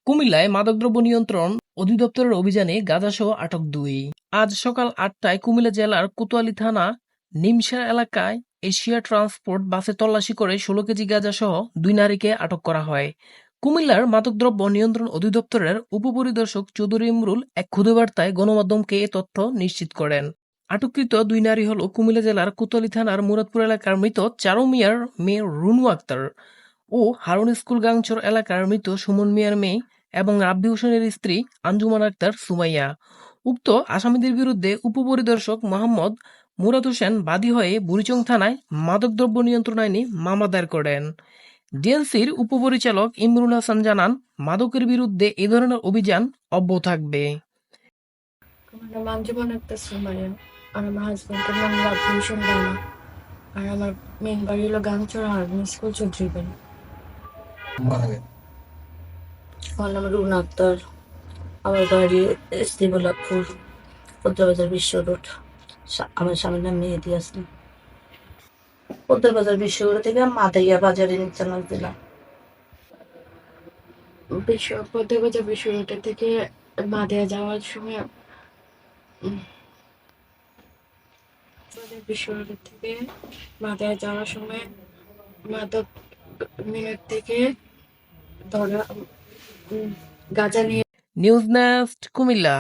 কুমিল্লায় মাদকদ্রব্য নিয়ন্ত্রণ অধিদপ্তরের অভিযানে গাঁজাসহ আটক ২। আজ সকাল ৮টায় কুমিল্লা জেলার কোতোয়ালী থানা নিমশা এলাকায় এশিয়া ট্রান্সপোর্ট বাসে তল্লাশি করে ১৬ কেজি গাঁজাসহ ২ নারীকে আটক করা হয়। কুমিল্লার মাদকদ্রব্য নিয়ন্ত্রণ অধিদপ্তরের উপপরিদর্শক চৌধুরী ইমরুল এক ক্ষুদেবার্তায় গণমাধ্যমকে এ তথ্য নিশ্চিত করেন। আটককৃত ২ নারী হল কুমিল্লা জেলার কোতোয়ালী থানার মুরাদপুর এলাকার মৃত চারু মিয়ার মেয়ে রুনু আক্তার ও হারুন স্কুল গাংচর এলাকার মৃত সুমন মিয়ার মেয়ে এবং রাব্বি হোসেনের স্ত্রী আঞ্জুমান আক্তার সুমাইয়া। উক্ত আসামিদের বিরুদ্ধে উপপরিদর্শক মোহাম্মদ মুরাদ হোসেন বাদী হয়ে বুড়িচং থানায় মাদকদ্রব্য নিয়ন্ত্রণ আইনে মামলা দায়ের করেন। ডিএনসির উপপরিচালক ইমরুল হাসান জানান, মাদকের বিরুদ্ধে এ ধরনের অভিযান অব্যাহত থাকবে। আমার নাম আঞ্জুমান আক্তার সুমাইয়া, আর আমার হাজবেন্ডের নাম রাব্বি হোসেন রানা, আর আমার মেন বাড়ি হলো গাংচর হারুন স্কুল চৌধুরী বাড়ি। আমার নাম রুনা আক্তার, আমার বাড়ি শ্রীবল্লভপুর, পদ্মাবাজার বিশ্ব রোড। আমার স্বামীর নাম মেহেদি হাসান। পদ্মাবাজার বিশ্ব রোড থেকে মাদাইয়া বাজারে নিচে নাচ দিলাম। পদ্মাবাজার বিশ্ব রোডের থেকে মাদাইয়া যাওয়ার সময় বিশ্ব রোডের থেকে মাদাইয়া যাওয়ার সময় মাদক মিলের থেকে ধরা গাঁজা নিয়ে নিউজ নেস্ট কুমিল্লা।